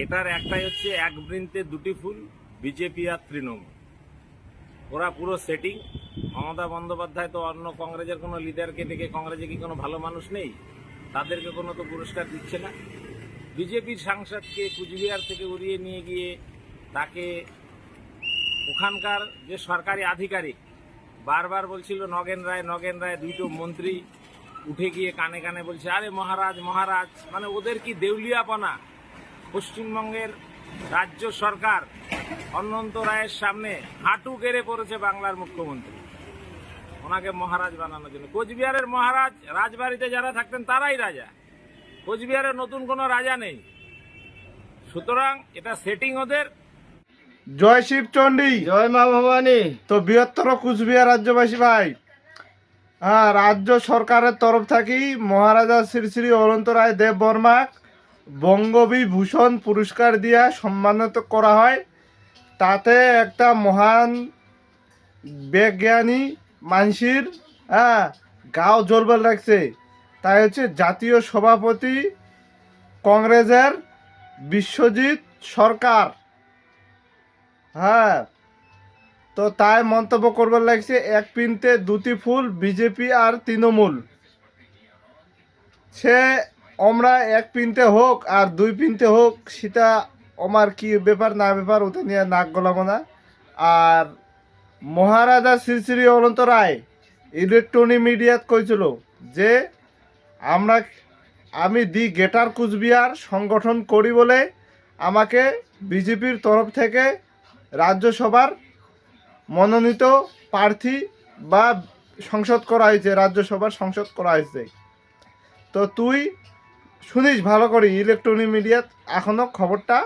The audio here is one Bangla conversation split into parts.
এটার একটাই হচ্ছে এক বৃন্তে দুটি ফুল, বিজেপি আর তৃণমূল। ওরা পুরো সেটিং। মমতা বন্দ্যোপাধ্যায় তো অন্য কংগ্রেসের কোনো লিডারকে ডেকে, কংগ্রেসে কি কোনো ভালো মানুষ নেই, তাদেরকে কোনো তো পুরস্কার দিচ্ছে না। বিজেপির সাংসদকে কুচবিহার থেকে উড়িয়ে নিয়ে গিয়ে তাকে ওখানকার যে সরকারি আধিকারিক বারবার বলছিল নগেন রায়, দুটো মন্ত্রী উঠে গিয়ে কানে কানে বলছে আরে মহারাজ মহারাজ, মানে ওদের কি দেউলিয়াপনা। পশ্চিমবঙ্গের রাজ্য সরকার অনন্ত রায়ের সামনে হাঁটু গেড়ে পড়েছে বাংলার মুখ্যমন্ত্রী, ওনাকে মহারাজ বানানোর জন্য। কোচবিহারের মহারাজ রাজবাড়িতে যারা থাকতেন তারাই রাজা, কোচবিহারের নতুন কোনো রাজা নেই। সুতরাং এটা সেটিং ওদের। জয় শিব চণ্ডী, জয় মা ভবানী। তো বৃহত্তর কুচবিহার রাজ্যবাসী ভাই, রাজ্য সরকারের তরফ থেকে মহারাজা শ্রী শ্রী অনন্ত রায় দেব বর্মা বঙ্গবিভূষণ পুরস্কার দিয়া সম্মানিত করা হয়। তাতে একটা মহান বিজ্ঞানী মানসির গাও জ্বলবার লাগছে। তাই হচ্ছে জাতীয় সভাপতি কংগ্রেসের বিশ্বজিৎ সরকার। তো তাই মন্তব্য করবার লাগছে এক পিনতে দুটি ফুল, বিজেপি আর তৃণমূল। সে আমরা এক পিনতে হোক আর দুই পিনতে হোক, সেটা আমার কি ব্যাপার না ব্যাপার, ওটা নিয়ে নাক গলাবো না। আর মহারাজা শ্রী শ্রী অনন্ত রায় ইলেকট্রনিক মিডিয়াত কইছিল যে আমি দি গ্রেটার কুচবিহার সংগঠন করি বলে আমাকে বিজেপির তরফ থেকে রাজ্যসভার মনোনীত প্রার্থী বা সংসদ করা হয়েছে, রাজ্যসভার সংসদ করা হয়েছে। তো তুই শুনিস ভালো করে, ইলেকট্রনিক মিডিয়াত এখনও খবরটা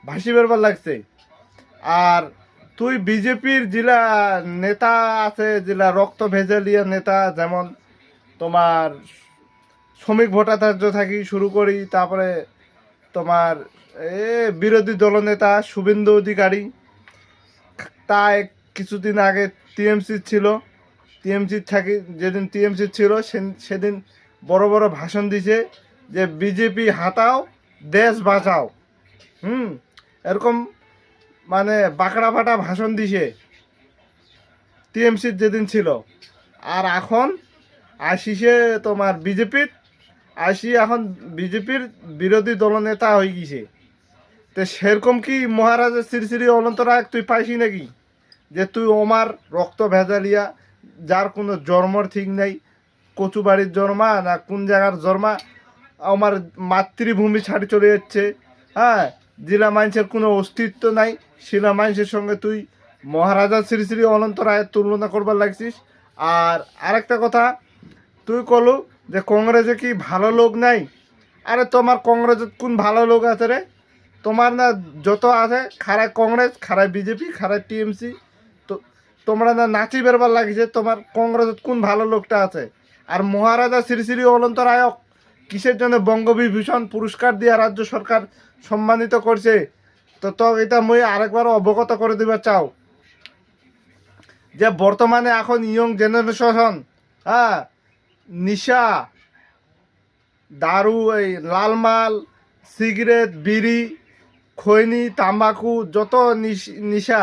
ভাসি বেরবার লাগছে। আর তুই বিজেপির জেলা নেতা আছে, জেলা রক্ত ভেজালিয়া নেতা, যেমন তোমার শ্রমিক ভট্টাচার্য থাকি শুরু করি, তারপরে তোমার বিরোধী দলনেতা শুভেন্দু অধিকারী, তাই কিছুদিন আগে টিএমসি ছিল, টিএমসি থাকি যেদিন টিএমসি ছিল সেদিন বড় বড় ভাষণ দিছে যে বিজেপি হাতাও দেশ বাঁচাও। এরকম মানে বাঁকড়া ফাটা ভাষণ দিছে টিএমসির যেদিন ছিল। আর এখন আসিছে তোমার বিজেপির, এখন বিজেপির বিরোধী দলনেতা হয়ে গেছে। তো সেরকম কি মহারাজা শ্রী শ্রী অনন্ত রায় তুই পাইছি নাকি, যে তুই আমার রক্ত ভেজালিয়া, যার কোনো জন্মর ঠিক নেই, কচুবাড়ির জন্মা না কোন জায়গার জন্মা, আমার মাতৃভূমি ছাড়ি চলে যাচ্ছে, জেলা মানুষের কোনো অস্তিত্ব নাই, শিলা মানুষের সঙ্গে তুই মহারাজা শ্রী শ্রী অনন্ত রায়ের তুলনা করবার লাগছিস। আর আরেকটা কথা তুই কলু যে কংগ্রেসে কি ভালো লোক নাই। আরে তোমার কংগ্রেসে কোন ভালো লোক আছে রে? তোমার না যত আছে খারায় কংগ্রেস, খারায় বিজেপি, খারায় টিএমসি, তো তোমরা না নাচি বেরবার লাগিছে, তোমার কংগ্রেসে কোন ভালো লোকটা আছে? আর মহারাজা শ্রী শ্রী অনন্ত রায়ক কিসের জন্য বঙ্গবিভূষণ পুরস্কার দিয়ে রাজ্য সরকার সম্মানিত করছে, তো এটা মই আরেকবার অবগত করে দিবার চাও যে বর্তমানে এখন ইয়ং জেনারেশন নিশা, দারু, এই লালমাল, সিগারেট, বিড়ি, খৈনি, তাম্বাকু, যত নিশা,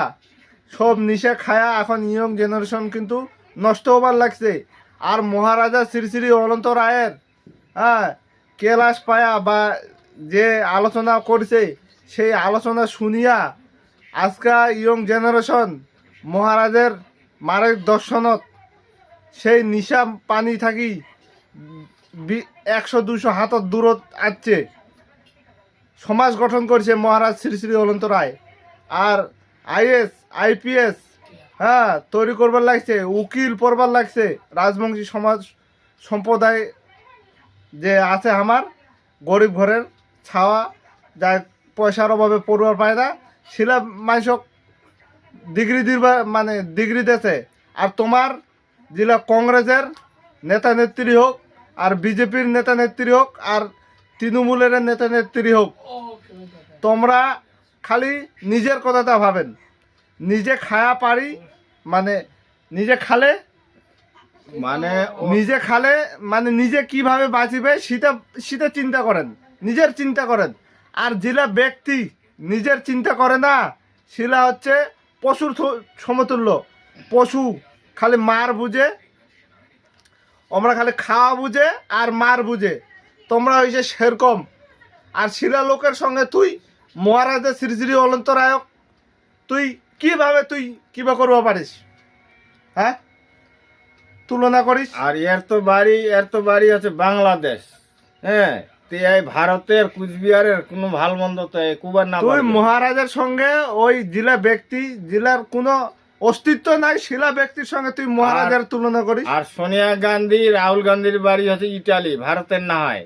সব নিশা খায়া এখন ইয়ং জেনারেশন কিন্তু নষ্ট হবার লাগছে। আর মহারাজা শ্রী শ্রী অনন্ত রায়ের কেলাস পায়া বা যে আলোচনা করছে, সেই আলোচনা শুনিয়া আজকা ইয়ং জেনারেশন মহারাজের মার্গদর্শনত সেই নিশা পানি থাকি 100-200 হাতত দূরত আসছে, সমাজ গঠন করছে মহারাজ শ্রী শ্রী অনন্ত রায়। আর আইএস আইপিএস তৈরি করবার লাগছে, উকিল পড়বার লাগছে, রাজবংশী সমাজ সম্প্রদায় যে আছে আমার গরিব ঘরের ছাওয়া, যা পয়সার অভাবে পড়বার পায় না, শিলা মানুষক ডিগ্রি দিবার মানে ডিগ্রি দেছে। আর তোমার জেলা কংগ্রেসের নেতা নেত্রী হোক, আর বিজেপির নেতা নেত্রী হোক, আর তৃণমূলের নেতা নেত্রী হোক, তোমরা খালি নিজের কথাটা ভাবেন, নিজে খায়া পারি মানে নিজে খালে মানে নিজে কিভাবে বাঁচিবে সেটা চিন্তা করেন, নিজের চিন্তা করেন। আর জেলা ব্যক্তি নিজের চিন্তা করে না। শিলা হচ্ছে পশুর সমতুল্য। পশু খালি মার বুঝে, আমরা খালি খাওয়া বুঝে আর মার বুঝে। তোমরা হয়েছে সেরকম। আর শিলা লোকের সঙ্গে তুই মহারাজা শ্রী শ্রী অনন্তরায়ক তুই কিবা করবা পারিস? হ্যাঁ, তুলনা করিস? আর এর তো বাড়ি আছে বাংলাদেশ। হ্যাঁ, তো এই ভারতের কুচবিহারের কোনো ভাল মন্দ তো কুবার না তুই পারবে। মহারাজার সঙ্গে ওই জেলার কোনো অস্তিত্ব নাই। শিলা ব্যক্তির সঙ্গে তুই মহারাজার তুলনা করিস? আর সোনিয়া গান্ধী রাহুল গান্ধীর বাড়ি হচ্ছে ইটালি, ভারতের না হয়।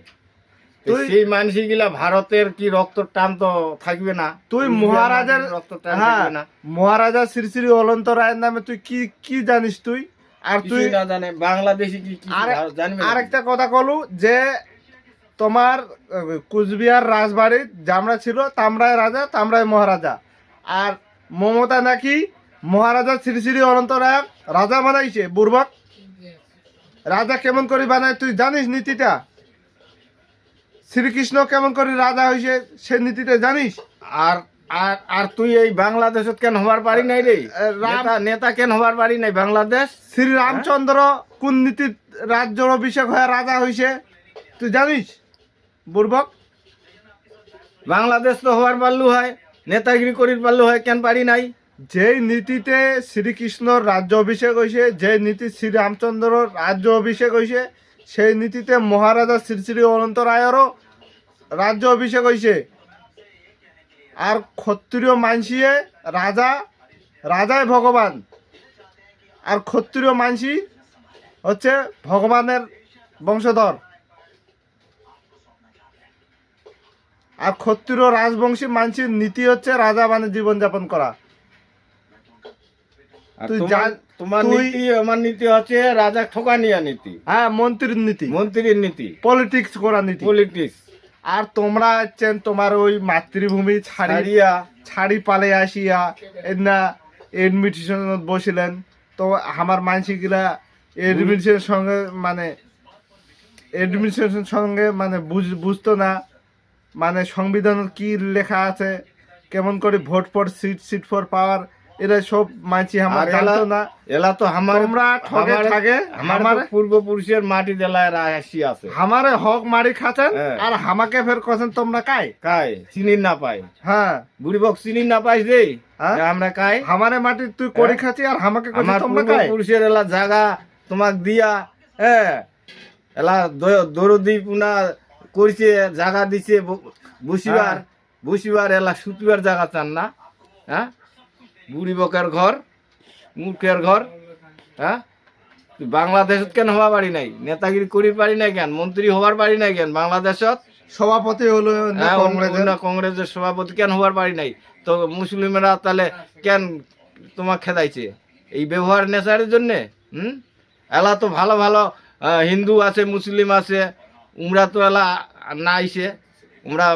তো তুই- সেই মানুষগুলা ভারতের কি রক্ত টান তো থাকবে না? তুই কুচবিহার মহারাজার মানুষের রক্ত টান হ্যাঁ, থাকবে না? মহারাজা শ্রী শ্রী অনন্ত রায়ের নামে তুই কি জানিস তুই? আর তুই কিছুই না জানে বাংলাদেশি কি জানবে? আরেকটা কথা কলু যে তোমার কুচবিহার রাজবাড়ির জামরা ছিল তামরায় রাজা তামরায় মহারাজা। আর মমতা নাকি মহারাজা শ্রী শ্রী অনন্ত রায় রাজা বানাইছে। বুর্বক রাজা কেমন করে বানায় তুই জানিস নীতিটা? শ্রীকৃষ্ণ কেমন করে রাজা হয়েছে সে নীতিটা জানিস? আর আর আর তুই এই বাংলাদেশত কেন হবার পারি নাই রে? নেতা কেন হবার পারি নাই বাংলাদেশ? শ্রী রামচন্দ্র কোন নীতির রাজ্যর অভিষেক হয়ে রাজা হয়েছে তুই জানিস? বুর্বক বাংলাদেশ তো হবার পারলু হয়, নেতাগিরি করির পারলু হয়, কেন পারি নাই? যেই নীতিতে শ্রীকৃষ্ণর রাজ্য অভিষেক হয়েছে, যে নীতি শ্রী রামচন্দ্রর রাজ্য অভিষেক হয়েছে, সেই নীতিতে মহারাজা শ্রী শ্রী অনন্ত রায়েরও রাজ্য অভিষেক হয়েছে। আর ক্ষত্রিয় মানসিয়ে রাজাই ভগবান। আর ক্ষত্রিয় মানসি হচ্ছে ভগবানের বংশধর। আর ক্ষত্রিয় রাজবংশী মানসির নীতি হচ্ছে রাজা মানে জীবনযাপন করা। আর তুই তোমার তুই- নীতি আমার নীতি হচ্ছে রাজা ঠকানিয়া নীতি, হ্যাঁ, মন্ত্রীর নীতি, মন্ত্রীর নীতি, পলিটিক্স করা নীতি। পলিটিক্স। আর তোমরা হচ্ছেন তোমার ওই মাতৃভূমি ছাড়ি পালে আসিয়া এনা এডমিশন বসিলেন। তো আমার মানসিকরা এডমিশনের সঙ্গে বুঝতো না মানে সংবিধান কি লেখা আছে, কেমন করে vote for seat for power, এরা সব মানসি আমার জানতো না। এলা তো তোমরা ঠগে আমার পূর্বপুরুষের মাটি দেলায় আসি আছে, আমারে হক মারি খাচ্ছেন হ্যাঁ। আর আমাকে ফের কছেন তোমরা কাই। চিনি না পাই, হ্যাঁ, বুড়ি বক চিনি না পাইস রে, হ্যাঁ? আমরা কাই। আমারে মাটি তুই করি খাচ্ছি আর আমাকে কছিস আমার তোমরা কাই। পূর্বপুরুষের এলা জায়গা তোমাক দিয়া, হ্যাঁ, এলা দরদি পুনা করছে, জায়গা দিছে বসিবার এলা সুতিবার জায়গা চান না? হ্যাঁ, বুড়ি বকের ঘর, মূর্খের ঘর। হ্যাঁ, তুই বাংলাদেশত কেন হওয়া পারি নাই? নেতাগিরি করি পারি নাই কেন? মন্ত্রী হবার পারি নাই কেন বাংলাদেশত? সভাপতি হলো না হ্যাঁ, কংগ্রেসের। কংগ্রেসের সভাপতি কেন হবার পারি নাই? তো মুসলিমেরা তাহলে কেন তোমাক খেদাইছে? এই ব্যবহার নেচারের জন্যে। এলা তো ভালো ভালো হিন্দু আছে, মুসলিম আছে, উমরা তো এলা না আইছে। উমরা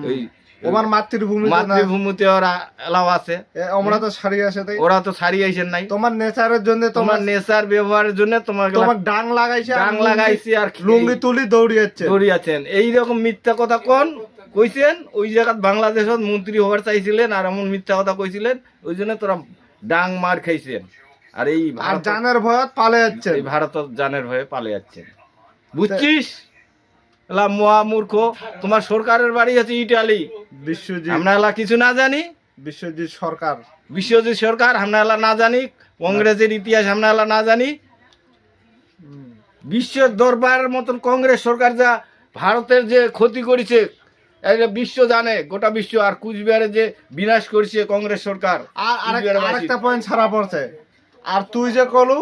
ওই ওমার মাতৃভূমি মাতৃভূমিতে ওরা এলাও আছে, আমরা তো ছাড়িয়ে আসে তাই। ওরা তো ছাড়িয়ে আইছেন নাই। তোমার নেচারের জন্য তোমার নেচার ব্যবহারের জন্য তোমার ডাং লাগাইছে, ডাং লাগাইছে আর লুঙ্গি তুলি দৌড়িয়েছে। দৌড়িয়েছেন। এইরকম মিথ্যা কথা কোন কইছেন? ওই জায়গাত বাংলাদেশত মন্ত্রী হবার চাইছিলেন আর এমন মিথ্যা কথা কইছিলেন, ওই জন্য তোরা ডাং মার খাইছেন। আর এই আর জানের ভয়ত পালে যাচ্ছে। এই ভারত জানের ভয়ে পালে যাচ্ছেন, বুঝছিস? এলা মহা মূর্খ। তোমার সরকারের বাড়ি আছে ইটালি, বিশ্বজিৎ, আমরা এলা কিছু না জানি। বিশ্বজিৎ সরকার, বিশ্বজিৎ সরকার আমরা এলা না জানি। কংগ্রেসের ইতিহাস আমরা এলা না জানি। বিশ্বের দরবারের মতন কংগ্রেস সরকার যা ভারতের যে ক্ষতি করেছে এটা বিশ্ব জানে, গোটা বিশ্ব। আর কুচবিহারে যে বিনাশ করেছে কংগ্রেস সরকার। আর আরেকটা পয়েন্ট ছাড়া পড়ছে। আর তুই যে কলু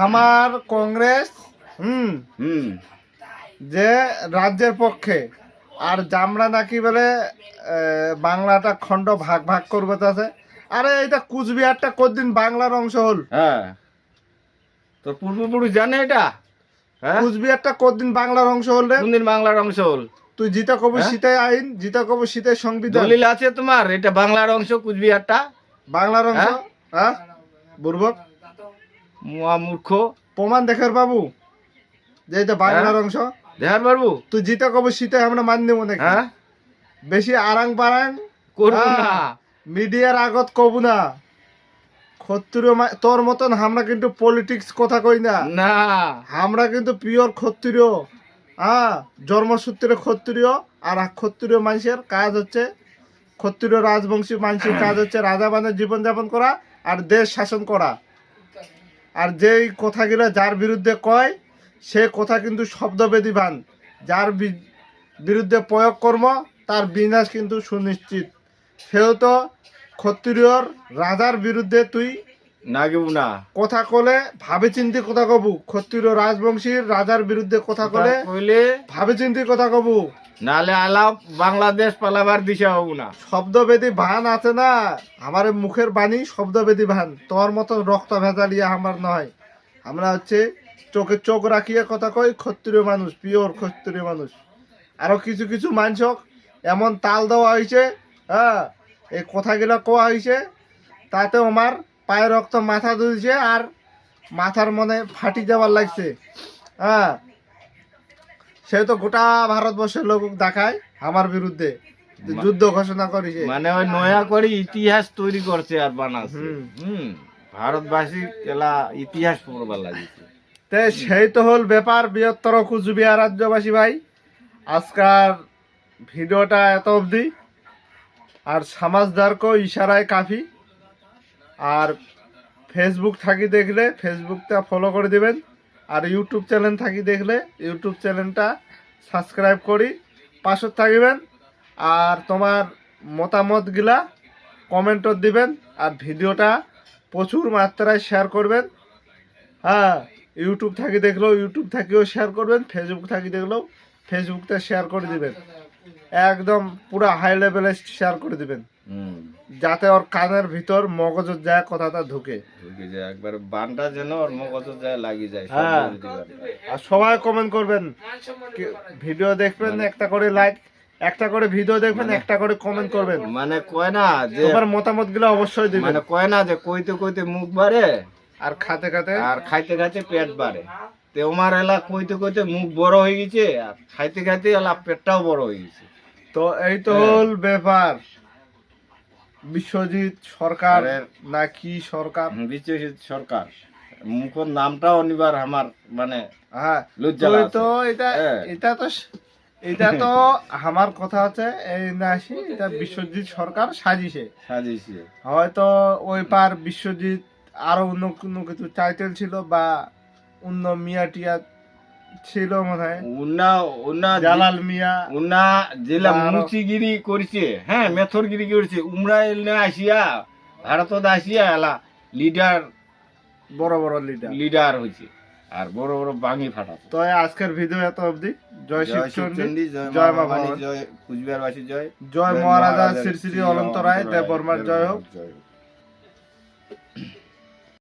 আমার কংগ্রেস যে রাজ্যের পক্ষে, আর জামরা নাকি বলে বাংলাটা খণ্ড ভাগ ভাগ করবে তাছে। আরে এটা কুচবিহারটা কতদিন বাংলার অংশ হল? হ্যাঁ, তোর পূর্বপুরুষ জানে এটা? হ্যাঁ, কুচবিহারটা কতদিন বাংলার অংশ হল রে? কোনদিন বাংলার অংশ হল? তুই জিতা কবি হ্যাঁ? সীতায় আইন, জিতা কবি সীতায় সংবিধান, দলিল আছে তোমার? এটা বাংলার অংশ কুচবিহারটা, বাংলার অংশ। হ্যাঁ? হ্যাঁ, বুর্বক মহা মূর্খ। প্রমাণ দেখার বাবু যে এটা বাংলার অংশ। দেখার পারবো? তুই জিতা কবি সীতায় আমরা মান নেবো নাকি? হ্যাঁ, বেশি আরাং পারাং করবো না। মিডিয়ার আগত কব না ক্ষত্রিয় তোর মতন আমরা কিন্তু পলিটিক্স কথা কই না, না আমরা কিন্তু পিওর ক্ষত্রিয়। জন্মসূত্রে ক্ষত্রিয়। আর ক্ষত্রিয় মানুষের কাজ হচ্ছে, ক্ষত্রিয় রাজবংশী মানুষের কাজ হচ্ছে রাজা বানের জীবনযাপন করা আর দেশ শাসন করা। আর যেই কথাগুলো যার বিরুদ্ধে কয় সে কথা কিন্তু শব্দবেদীবান। যার বিরুদ্ধে প্রয়োগ কর্ম তার বিনাশ কিন্তু সুনিশ্চিত। সেহেতু ক্ষত্রিয়র রাজার বিরুদ্ধে তুই নাগিব না। কথা কলে ভাবে চিন্তি কথা কবু। ক্ষত্রিয় রাজবংশীর রাজার বিরুদ্ধে কথা কলে কইলে ভাবে চিন্তি কথা কবু, নালে আলাপ বাংলাদেশ পালাবার দিশা হবো না। শব্দবেদী ভান আছে না, আমার মুখের বাণী শব্দবেদী ভান। তোর মতন রক্ত ভেজালিয়া আমার নয়। আমরা হচ্ছে চোখে চোখ রাখিয়ে কথা কই, ক্ষত্রিয় মানুষ, পিওর ক্ষত্রিয় মানুষ। আরো কিছু কিছু মানুষ এমন তাল দেওয়া হয়েছে, এই কথাগুলো কোয়া হয়েছে, তাতে আমার পায়ের রক্ত মাথা ধুয়েছে আর মাথার মনে ফাটি যাওয়ার লাগছে। সে তো গোটা ভারতবর্ষের লোক দেখায় আমার বিরুদ্ধে যুদ্ধ ঘোষণা করেছে। মানে ওই নয়া করে ইতিহাস তৈরি করছে আর বানাচ্ছে। ভারতবাসী এলা ইতিহাস পড়বার লাগিয়েছে। তে সেই তো হল ব্যাপার বৃহত্তর কুচবিহার রাজ্যবাসী ভাই। আজকাল ভিডিওটা এত অবধি। আর সমাজদারকে ইশারায় কাফি। আর ফেসবুক থাকি দেখলে ফেসবুকটা ফলো করে দিবেন। আর ইউটিউব চ্যানেল থাকি দেখলে ইউটিউব চ্যানেলটা সাবস্ক্রাইব করি পাশে থাকবেন। আর তোমার মতামতগুলা কমেন্টও দিবেন। আর ভিডিওটা প্রচুর মাত্রায় শেয়ার করবেন। ইউটিউব থাকি দেখলেও ইউটিউব থাকিও শেয়ার করবেন, ফেসবুক থাকি দেখলেও ফেসবুকটা শেয়ার করে দিবেন। একদম পুরো হাই লেভেলে শেয়ার করে দিবেন, যাতে ওর কানের ভিতর মগজের যায় কথাটা ঢুকে যায়, একবার বানটা যেন ওর মগজের যায় লাগি যায়। আর সবাই কমেন্ট করবেন, ভিডিও দেখবেন একটা করে লাইক, একটা করে ভিডিও দেখবেন, একটা করে কমেন্ট করবেন। মানে কয় না যে তোমার মতামত গুলো অবশ্যই দিবেন। মানে কয় না যে কইতে কইতে মুখ বাড়ে আর খাতে খাতে পেট বাড়ে। তে আমার এলা কইতে কইতে মুখ বড় হয়ে গেছে আর খাইতে খাইতে এলা পেটটাও বড় হয়ে গেছে। তো এই তো হল ব্যাপার। বিশ্বজিৎ সরকার না কি সরকার, বিশ্বজিৎ সরকার মুখের নামটাও অনিবার আমার মানে লজ্জা তো লাগছে। এটা তো আমার কথা হচ্ছে এই না আসি, এটা বিশ্বজিৎ সরকার সাজিছে হয়তো। ওই পার বিশ্বজিৎ আরো অন্য কোনো কিছু টাইটেল ছিল বা অন্য মিয়া টিয়া ছিল মনে হয়, জালাল মিয়া উনা জেলা মুচিগিরি করছে, মেথরগিরি করছে। উমরা আসিয়া ভারতত আসিয়া এলা লিডার, বড় বড় লিডার হয়েছে আর বড় বড় বাঙি ফাটা। তো আজকের ভিডিও এত অবধি। জয় শিবচন্ডী, জয় মা ভবানী, জয় কুচবিহারবাসী, জয় মহারাজা শ্রী শ্রী অনন্ত রায় দেববর্মার জয় হোক।